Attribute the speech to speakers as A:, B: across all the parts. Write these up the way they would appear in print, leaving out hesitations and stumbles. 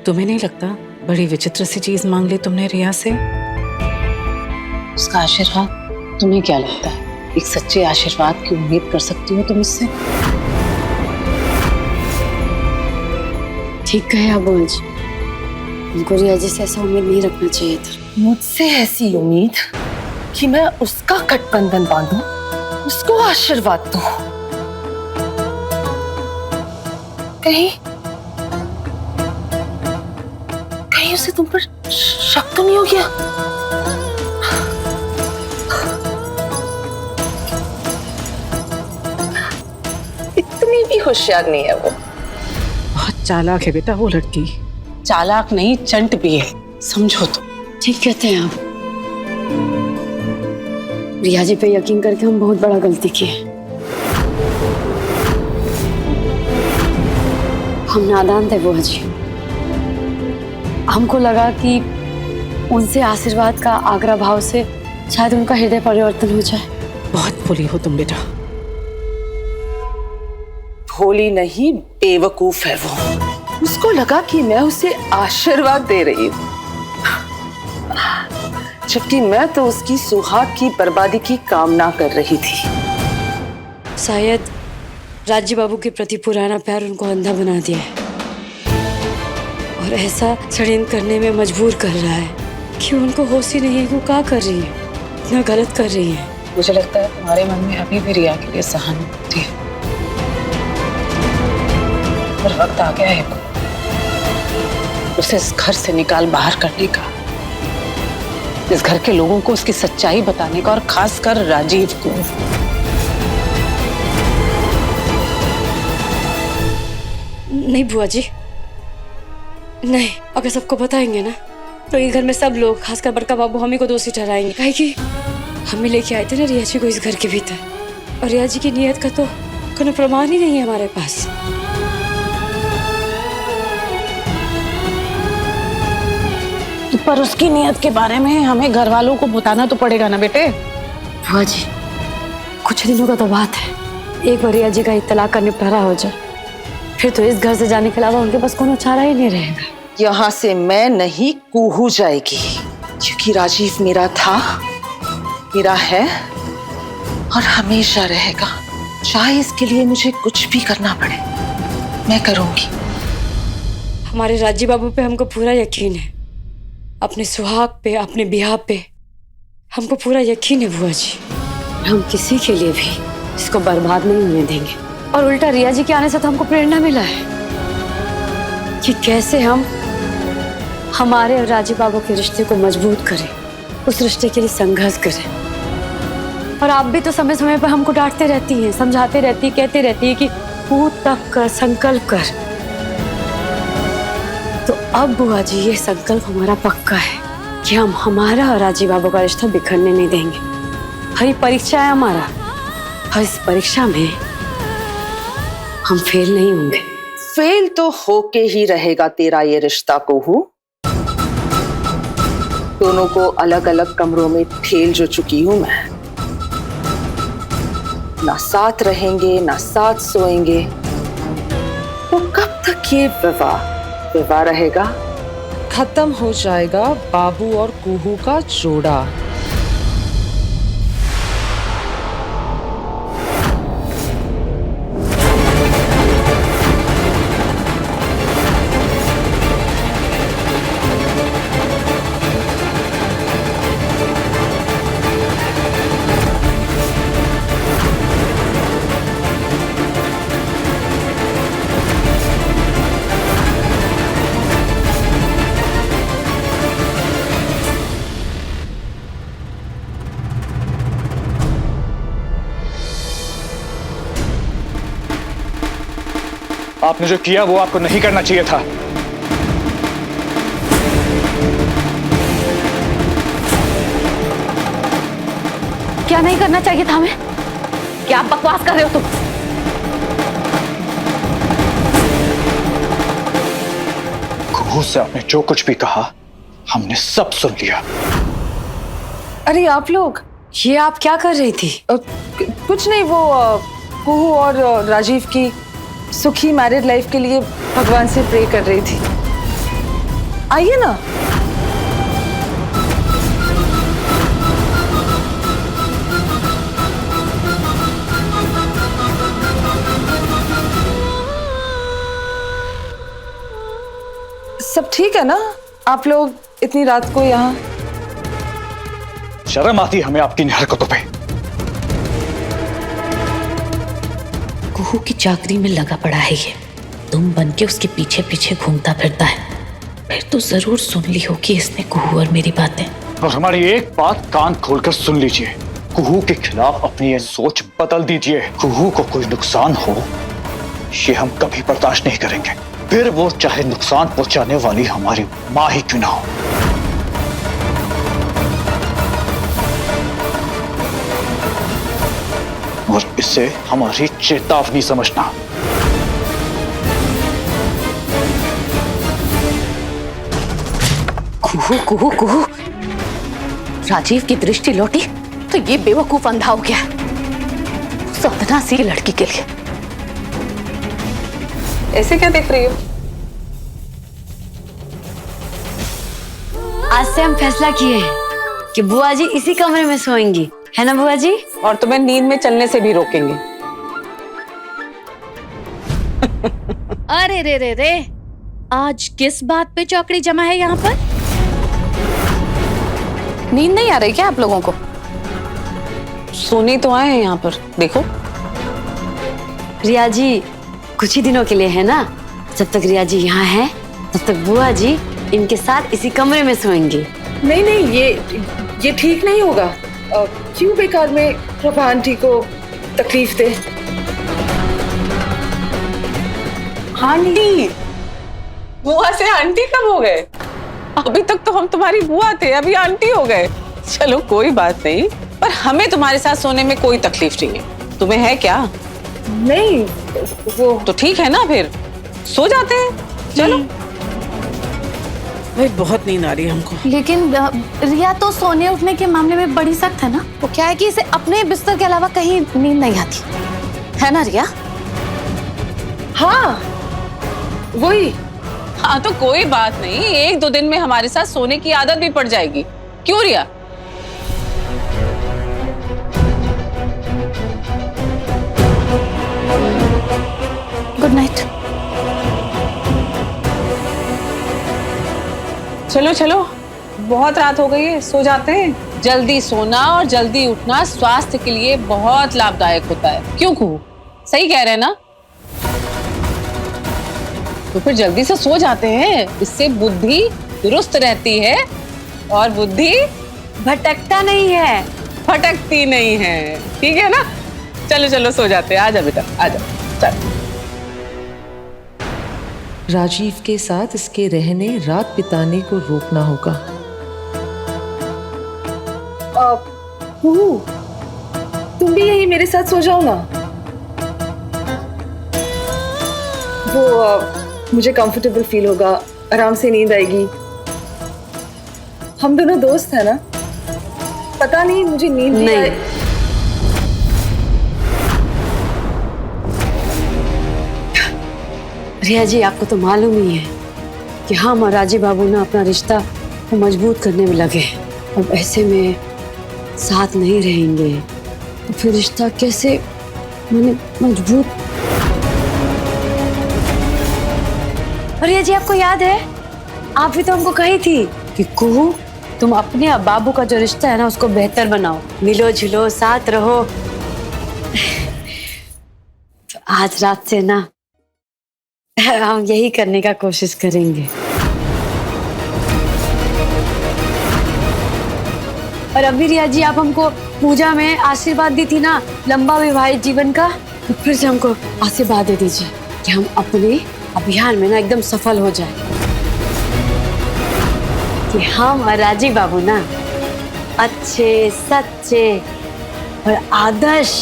A: तुम्हें नहीं लगता बड़ी विचित्र सी चीज मांग ली तुमने रिया से? उसका आशीर्वाद? तुम्हें क्या लगता है एक सच्चे आशीर्वाद की उम्मीद कर सकती हो तुम इससे?
B: ठीक कहे आप बोल जी, उनको रिया जी से ऐसा उम्मीद नहीं रखना चाहिए था।
C: मुझसे ऐसी उम्मीद कि मैं उसका गठबंधन बांधूं, उसको आशीर्वाद दूं। कहीं कहीं उसे तुम पर शक तो नहीं हो गया? इतनी भी होशियार नहीं है वो।
A: बहुत चालाक है बेटा वो लड़की। चालाक नहीं चंट भी है, समझो तो।
B: ठीक कहते हैं आप। रिया जी पे यकीन करके हम बहुत बड़ा गलती किए। हम नादान थे बुआ जी। हमको लगा कि उनसे आशीर्वाद का आग्रह भाव से शायद उनका हृदय परिवर्तन हो जाए।
A: बहुत भोली हो तुम बेटा।
C: भोली नहीं, बेवकूफ है वो। उसको लगा कि मैं उसे आशीर्वाद दे रही हूँ, जबकि मैं तो उसकी सुहाग की बर्बादी की कामना कर रही थी।
B: शायद राज्य बाबू के प्रति पुराना प्यार उनको अंधा बना दिया है और ऐसा षड्यंत्र करने में मजबूर कर रहा है कि उनको होश ही नहीं है कि वो क्या कर रही है, इतना गलत कर रही है।
A: मुझे लगता है तुम्हारे मन में अभी भी रिया के लिए सहानुभूति है, पर वक्त आ गया है उसे इस घर से निकाल बाहर करने का, इस घर के लोगों को उसकी सच्चाई बताने का, और खासकर राजीव को।
B: नहीं बुआ जी, नहीं। अगर सबको बताएंगे ना तो ये घर में सब लोग, खासकर बड़का बाबू, हम ही को दोषी ठहराएंगे। काहे कि हमें लेके आए थे ना रिया जी को इस घर के भीतर, और रिया जी की नीयत का तो कोई प्रमाण ही नहीं है हमारे पास।
A: पर उसकी नियत के बारे में हमें घर वालों को बताना तो पड़ेगा ना बेटे।
B: बुआ जी, कुछ दिनों का तो बात है। एक बार रिया जी का इत्तला का निपटारा हो जाए, फिर तो इस घर से जाने के अलावा उनके पास कोनो चारा ही नहीं रहेगा।
C: यहाँ से मैं नहीं, कूहू जाएगी, क्योंकि राजीव मेरा था, मेरा है और हमेशा रहेगा। चाहे इसके लिए मुझे कुछ भी करना पड़े, मैं करूंगी।
B: हमारे राज्य बाबू पे हमको पूरा यकीन है, अपने सुहाग पे, अपने ब्याह पे हमको पूरा यकीन है बुआ जी। हम किसी के लिए भी इसको बर्बाद नहीं होने देंगे। और उल्टा रिया जी के आने से तो हमको प्रेरणा मिला है कि कैसे हम हमारे और राजीव बाबू के रिश्ते को मजबूत करें, उस रिश्ते के लिए संघर्ष करें। और आप भी तो समय समय पर हमको डांटते रहती हैं, समझाते रहती है, कहते रहती है कि तू तक कर, संकल्प कर। तो अब बुआ जी ये संकल्प हमारा पक्का है कि हम हमारा और राजीव बाबू का रिश्ता बिखरने नहीं देंगे। हरी परीक्षा है हमारा, और इस परीक्षा में हम फेल नहीं होंगे।
C: फेल तो होके ही रहेगा तेरा ये रिश्ता, कोहू। दोनों को अलग अलग कमरों में ठेल जो चुकी हूं मैं। ना साथ रहेंगे, ना साथ सोएंगे, तो कब तक ये विवाह रहेगा?
D: खत्म हो जाएगा बाबू और कुहू का जोड़ा।
E: आपने जो किया वो आपको नहीं करना चाहिए था।
B: क्या नहीं करना चाहिए था हमें? क्या आप बकवास कर रहे हो तुम?
E: कुहू से आपने जो कुछ भी कहा हमने सब सुन लिया।
C: अरे आप लोग,
B: ये आप क्या कर रही थी?
C: कुछ नहीं, वो कुहू और राजीव की सुखी मैरिड लाइफ के लिए भगवान से प्रे कर रही थी। आइए ना। सब ठीक है ना? आप लोग इतनी रात को यहाँ?
E: शर्म आती हमें आपकी इन हरकतों पे।
F: कुहू की चाकरी में लगा पड़ा है ये, तुम बन के उसके पीछे पीछे घूमता फिरता है। फिर तो जरूर सुन ली होगी इसने कुहू और मेरी बातें।
E: और हमारी एक बात कान खोलकर सुन लीजिए, कुहू के खिलाफ अपनी ये सोच बदल दीजिए। कुहू को कोई नुकसान हो ये हम कभी बर्दाश्त नहीं करेंगे, फिर वो चाहे नुकसान पहुंचाने वाली हमारी माँ ही क्यों ना हो। और इससे हमारी चेतावनी समझना।
F: कुहू कुहू कुहू, राजीव की दृष्टि लौटी तो ये बेवकूफ अंधा हो गया सपना सी लड़की के लिए।
C: ऐसे क्या देख रही हो?
B: आज से हम फैसला किए हैं कि बुआ जी इसी कमरे में सोएंगी, है ना बुआ जी?
A: और तुम्हें नींद में चलने से भी रोकेंगे।
F: अरे रे रे रे, आज किस बात पे चौकड़ी जमा है यहाँ पर?
A: नींद नहीं आ रही क्या आप लोगों को? सोने तो आए हैं यहाँ पर, देखो।
B: रिया जी कुछ ही दिनों के लिए है ना, जब तक रिया जी यहाँ है तब तक बुआ जी इनके साथ इसी कमरे में सोएंगी।
D: नहीं नहीं, ये ठीक नहीं होगा। क्यों बेकार में प्रभा आंटी को तकलीफ दे?
A: आंटी, बुआ से आंटी कब हो गए? अभी तक तो हम तुम्हारी बुआ थे, अभी आंटी हो गए। चलो कोई बात नहीं, पर हमें तुम्हारे साथ सोने में कोई तकलीफ नहीं है। तुम्हें है क्या?
D: नहीं वो
A: तो ठीक है ना, फिर सो जाते हैं। चलो।
D: भाई बहुत नींद आ रही है हमको।
G: लेकिन रिया तो सोने उठने के मामले में बड़ी सख्त है ना। वो क्या है कि इसे अपने बिस्तर के अलावा कहीं नींद नहीं आती, है ना रिया?
D: हाँ वही।
A: हाँ तो कोई बात नहीं, 1-2 दिन में हमारे साथ सोने की आदत भी पड़ जाएगी। क्यों रिया?
G: Good night.
A: चलो चलो, बहुत रात हो गई है, सो जाते हैं। जल्दी सोना और जल्दी उठना स्वास्थ्य के लिए बहुत लाभदायक होता है। क्यों कहूँ? सही कह रहे हैं ना? तो फिर जल्दी से सो जाते हैं, इससे बुद्धि दुरुस्त रहती है और बुद्धि
B: भटकता नहीं है,
A: भटकती नहीं है। ठीक है ना? चलो चलो सो जाते हैं। आजा बेटा, आजा। चल।
D: राजीव के साथ इसके रहने रात बिताने को रोकना होगा। तुम भी यही मेरे साथ सो जाओ ना। वो मुझे कंफर्टेबल फील होगा, आराम से नींद आएगी। हम दोनों दोस्त हैं ना। पता नहीं मुझे नींद नहीं आए।
B: रिया जी आपको तो मालूम ही है कि हम और राजीव बाबू ना अपना रिश्ता को मजबूत करने में लगे हैं। अब ऐसे में साथ नहीं रहेंगे तो फिर रिश्ता कैसे मैंने मजबूत। और रिया जी आपको याद है, आप भी तो हमको कही थी कि कुहू तुम अपने और बाबू का जो रिश्ता है ना उसको बेहतर बनाओ, मिलो जुलो साथ रहो। तो आज रात से ना हम यही करने का कोशिश करेंगे। और अभी रिया जी आप हमको पूजा में आशीर्वाद दी थी ना लंबा वैवाहिक जीवन का, तो फिर से हमको आशीर्वाद दे दीजिए कि हम अपने अभियान में ना एकदम सफल हो जाए, कि हम और राजीव बाबू ना अच्छे सच्चे और आदर्श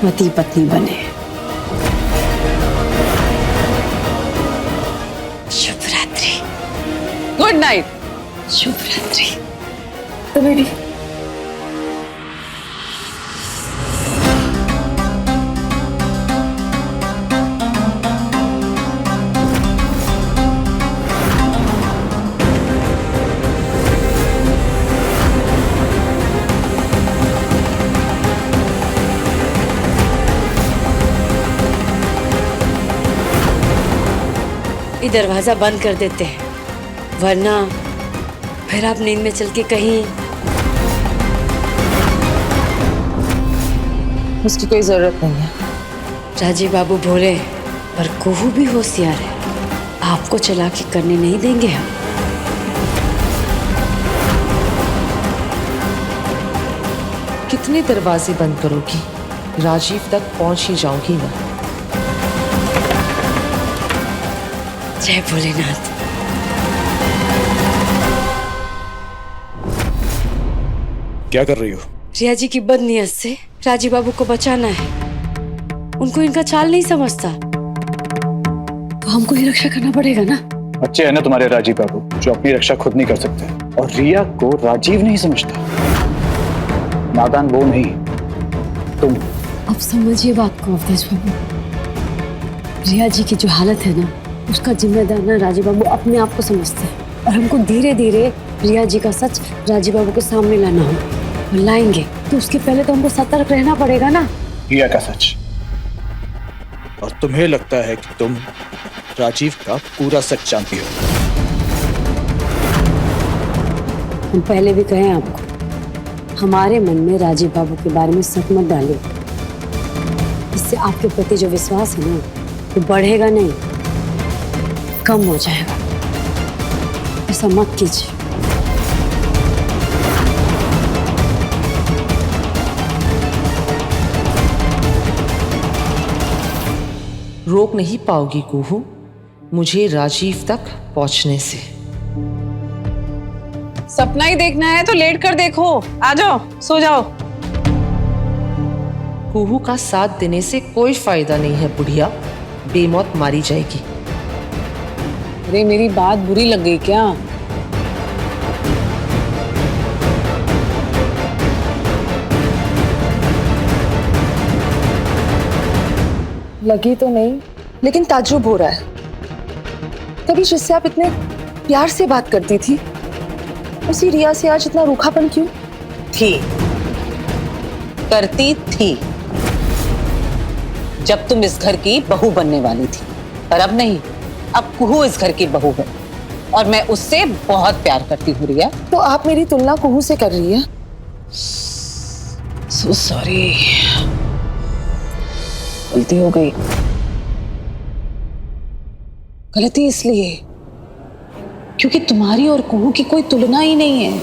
B: पति पत्नी बने। शुभ रात्रि।
A: Good night.
B: शुभ रात्रि।
D: तुम्हें भी।
B: ये दरवाजा बंद कर देते हैं, वरना फिर आप नींद में चल के कहीं।
C: उसकी कोई जरूरत नहीं है।
B: राजीव बाबू भोले हैं, पर कुहू भी होशियार है। आपको चालाकी करने नहीं देंगे हम।
H: कितने दरवाजे बंद करोगी? राजीव तक पहुंच ही जाऊंगी मैं।
B: जय भोलेनाथ।
E: क्या कर रही हो?
B: रिया जी की बदनीयत से राजीव बाबू को बचाना है। उनको इनका चाल नहीं समझता, तो हमको ही रक्षा करना पड़ेगा ना।
E: अच्छे है ना तुम्हारे राजीव बाबू, जो अपनी रक्षा खुद नहीं कर सकते। और रिया को राजीव नहीं समझता। नादान वो नहीं, तुम।
B: अब समझिए बात को अवधेश बाबू। रिया जी की जो हालत है ना, उसका जिम्मेदार ना राजीव बाबू अपने आप को समझते हैं। और हमको धीरे धीरे रिया जी का सच राजीव बाबू के सामने लाना हो। और लाएंगे तो उसके पहले तो हमको सतर्क रहना पड़ेगा ना।
E: रिया का सच। और तुम्हें लगता है कि तुम राजीव का पूरा सच जानती हो।
B: हम पहले भी कहे आपको, हमारे मन में राजीव बाबू के बारे में शक मत डालिए। इससे आपके प्रति जो विश्वास है ना, वो बढ़ेगा नहीं, कम हो जाएगा। ऐसा मत कीजिए।
H: रोक नहीं पाओगी कुहू मुझे राजीव तक पहुंचने से।
A: सपना ही देखना है तो लेट कर देखो। आ जाओ, सो जाओ।
H: कुहू का साथ देने से कोई फायदा नहीं है बुढ़िया, बेमौत मारी जाएगी।
A: अरे मेरी बात बुरी लग गई क्या?
C: लगी तो नहीं, लेकिन ताज्जुब हो रहा है। कभी जिससे आप इतने प्यार से बात करती थी, उसी रिया से आज इतना रूखापन क्यों?
A: थी, करती थी, जब तुम इस घर की बहू बनने वाली थी। पर अब नहीं, अब कुहू इस घर की बहू है और मैं उससे बहुत प्यार करती हूँ रिया।
C: तो आप मेरी तुलना कुहू से कर रही है?
A: सो सॉरी, गलती हो गई। गलती इसलिए क्योंकि तुम्हारी और कुहू की कोई तुलना ही नहीं है।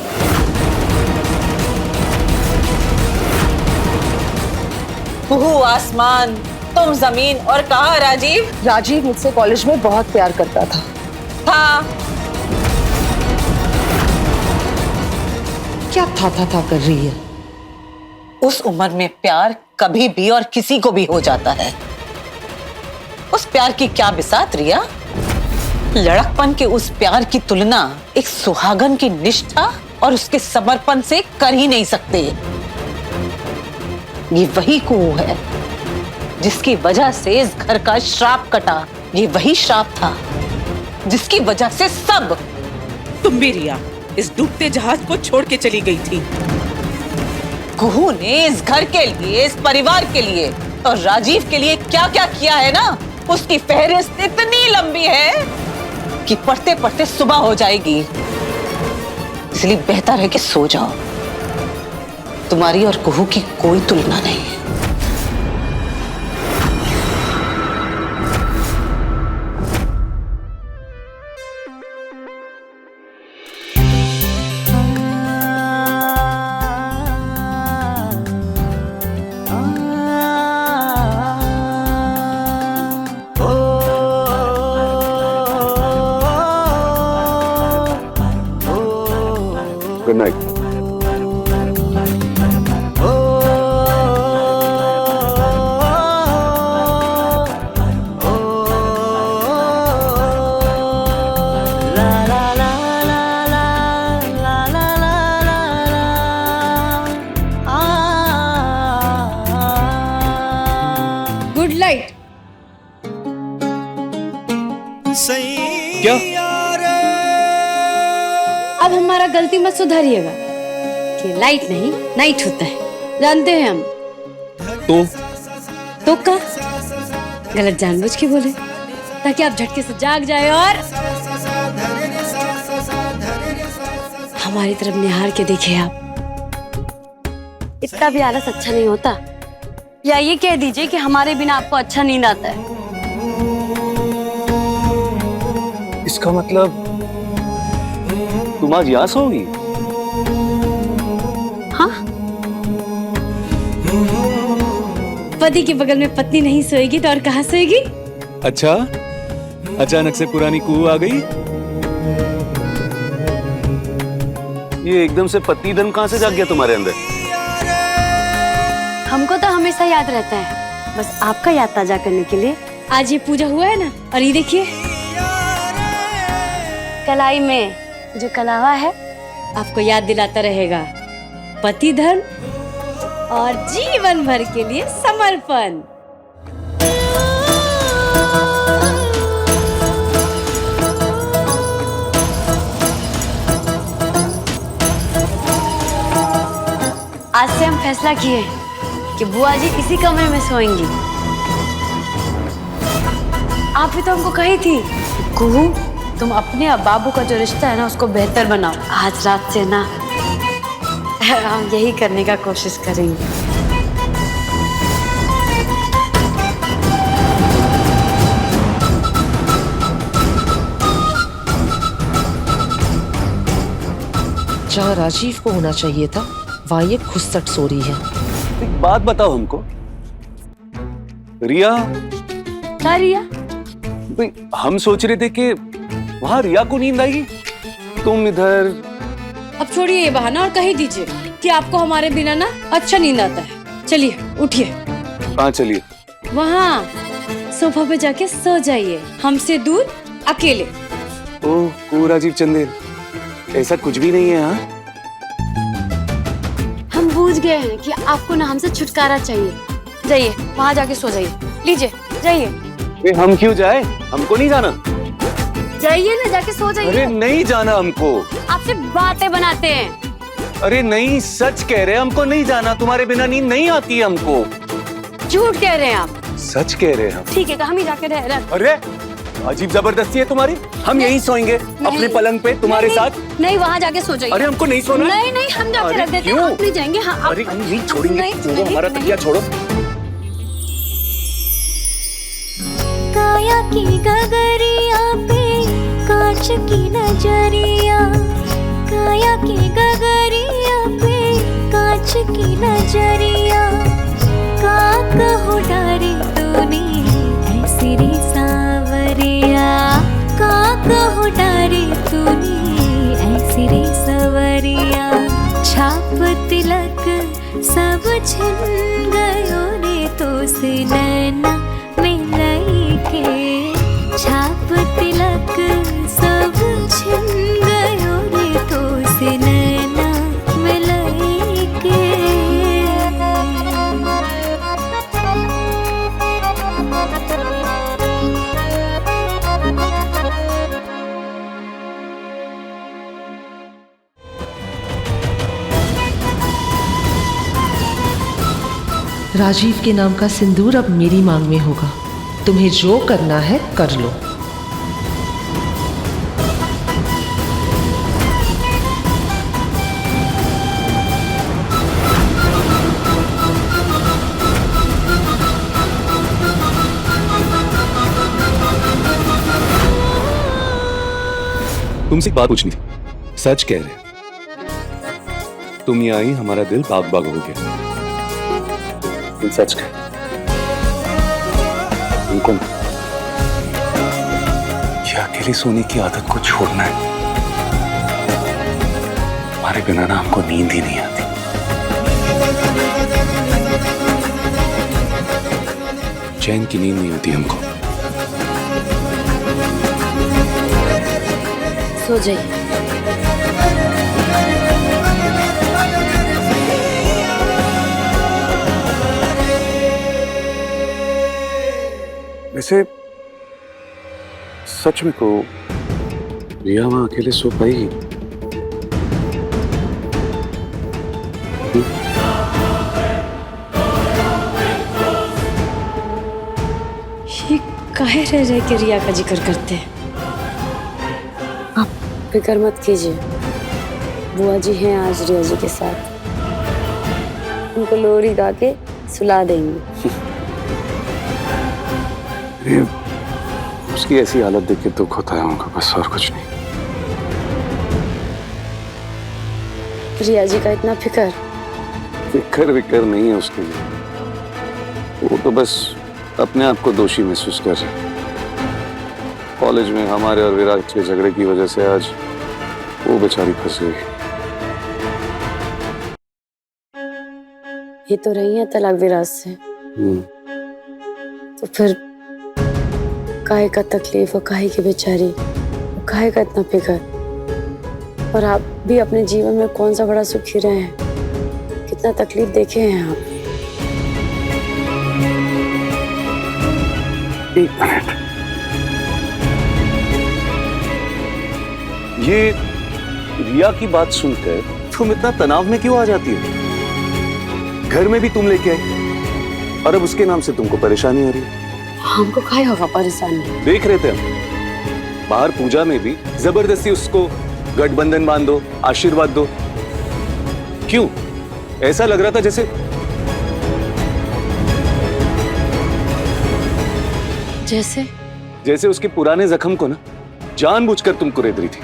A: कुहू आसमान, तुम जमीन, और कहा राजीव?
C: राजीव मुझसे कॉलेज में बहुत प्यार करता था।
H: क्या था कर रही है?
A: उस उम्र में प्यार कभी भी और किसी को भी हो जाता है। उस प्यार की क्या बिसात रिया? लड़कपन के उस प्यार की तुलना एक सुहागन की निष्ठा और उसके समर्पण से कर ही नहीं सकते। ये वही कुहू है जिसकी वजह से इस घर का श्राप कटा। ये वही श्राप था जिसकी वजह से सब।
I: तुम भी रिया इस डूबते जहाज को छोड़ के चली गई थी।
A: कुहू ने इस घर के लिए, इस परिवार के लिए और राजीव के लिए क्या क्या किया है ना, उसकी फहरिस्त इतनी लंबी है कि पढ़ते पढ़ते सुबह हो जाएगी। इसलिए बेहतर है कि सो जाओ। तुम्हारी और कुहू की कोई तुलना नहीं है।
J: Good night.
B: Good light.
E: क्या?
B: अब हमारा गलती मत सुधारिएगा कि लाइट नहीं नाइट होता है, जानते हैं हम।
E: तो
B: का गलत जानबूझ के बोले। ताकि आप झटके से जाग जाए और हमारी तरफ निहार के देखे आप।
G: इतना भी आलस अच्छा नहीं होता, या ये कह दीजिए कि हमारे बिना आपको अच्छा नींद आता है।
J: इसका मतलब तुम आज यहाँ सोओगी?
G: हाँ,
B: पति के बगल में पत्नी नहीं सोएगी तो और कहाँ सोएगी?
J: अच्छा, अचानक से पुरानी कुहू आ गई। ये एकदम से पत्नी धन कहाँ से जाग गया तुम्हारे अंदर?
G: हमको तो हमेशा याद रहता है, बस आपका याद ताजा करने के लिए।
B: आज ये पूजा हुआ है ना, और ये देखिए
G: कलाई में जो कलावा है
B: आपको याद दिलाता रहेगा पति धन और जीवन भर के लिए समर्पण।
G: आज से हम फैसला किए कि बुआ जी इसी कमरे में सोएंगी। आप भी तो हमको कही थी, कुहू तुम अपने और बाबू का जो रिश्ता है ना उसको बेहतर बनाओ। आज रात से ना हम यही करने का कोशिश करेंगे।
H: जहाँ राजीव को होना चाहिए था वहाँ ये घुसट सो रही है।
J: एक बात बताओ हमको, रिया।
G: क्या रिया?
J: भाई, हम सोच रहे थे कि वहाँ रिया को नींद आएगी, तुम इधर।
B: अब छोड़िए ये बहाना और कही दीजिए कि आपको हमारे बिना ना अच्छा नींद आता है। चलिए उठिए।
J: कहाँ चलिए?
B: वहाँ सोफा पे जाके सो जाइए, हमसे दूर अकेले।
J: ओह राजीव चंदेल, ऐसा कुछ भी नहीं है। हाँ,
G: हम बूझ गए हैं कि आपको ना हमसे छुटकारा चाहिए। जाइए वहाँ जाके सो जाइए। लीजिए जाइए।
J: हम क्यों जाए? हमको नहीं जाना।
G: जाइए ना, जाके सो जाइए।
J: अरे नहीं जाना हमको।
G: आपसे बातें बनाते हैं।
J: अरे नहीं, सच कह रहे हैं, हमको नहीं जाना। तुम्हारे बिना नींद नहीं आती है हमको।
G: झूठ कह रहे हैं आप।
J: सच कह रहे हैं हम।
G: ठीक है तो हम ही जाके रह।
J: अरे अजीब जबरदस्ती है तुम्हारी। हम यहीं सोएंगे अपने पलंग पे तुम्हारे साथ।
G: नहीं वहाँ जाके सो जाइए।
J: अरे हमको नहीं सोना।
G: नहीं नहीं हम जाके रख देते हैं।
J: क्यों?
G: आप नहीं जाएंगे। हाँ
J: अरे हम नहीं छोड़ेंगे। छोड़ो हमारा तकिया छोड़ो।
K: काया की गगरिया पे कांच की नजरिया, काया की गगरिया पे कांच की नजरिया, का कहो डारे तूने ऐसी रे सावरिया, का कहो डारे तूने ऐसी रे सवरिया, छाप तिलक सब छिन गयो रे तो से नैना मिलाई के, छाप तिलक सब छिन गयो रे तो से नैना मिलाई के।
H: राजीव के नाम का सिंदूर अब मेरी मांग में होगा। तुम्हें जो करना है कर लो।
J: तुमसे एक बात पूछनी थी। सच कह रहे, तुम यहाँ आई हमारा दिल बाग बाग हो गया। तुम सच कह, तुमको ये अकेले सोने की आदत को छोड़ना है। हमारे बिना ना हमको नींद ही नहीं आती। चैन की नींद नहीं आती हमको।
G: सो जाइए।
J: वैसे सच में को रिया वहां अकेले सो पाएगी?
B: ये काहे रह रह के रिया का जिक्र करते हैं? आप फिक्र मत कीजिए, बुआ जी हैं आज रिया जी के साथ, उनको लोरी गा के सुला देंगे।
J: उसकी ऐसी हालत देख के दुख होता है उनको, बस और कुछ नहीं।
B: रिया जी का इतना फिक्र?
J: फिक्र विक्र नहीं है उसके लिए, वो तो बस अपने आप को दोषी महसूस कर रहे हैं। कॉलेज में हमारे और विराट के झगड़े की वजह से आज वो बेचारी फंस गई।
B: ये तो रही है तलाक विराट से, तो फिर काहे का तकलीफ और काहे की बेचारी, और काहे का इतना फिक्र? और आप भी अपने जीवन में कौन सा बड़ा सुखी रहे हैं, कितना तकलीफ देखे हैं आप।
J: एक मिनट, ये रिया की बात सुनकर तुम इतना तनाव में क्यों आ जाती हो? घर में भी तुम लेके आई और अब उसके नाम से तुमको परेशानी आ रही है।
B: हमको काहे होगा परेशानी?
J: देख रहे थे हम बाहर पूजा में भी जबरदस्ती उसको गठबंधन बांध दो, आशीर्वाद दो। क्यों? ऐसा लग रहा था जैसे
B: जैसे
J: जैसे उसके पुराने जख्म को ना जानबूझकर तुम कुरेद रही थी।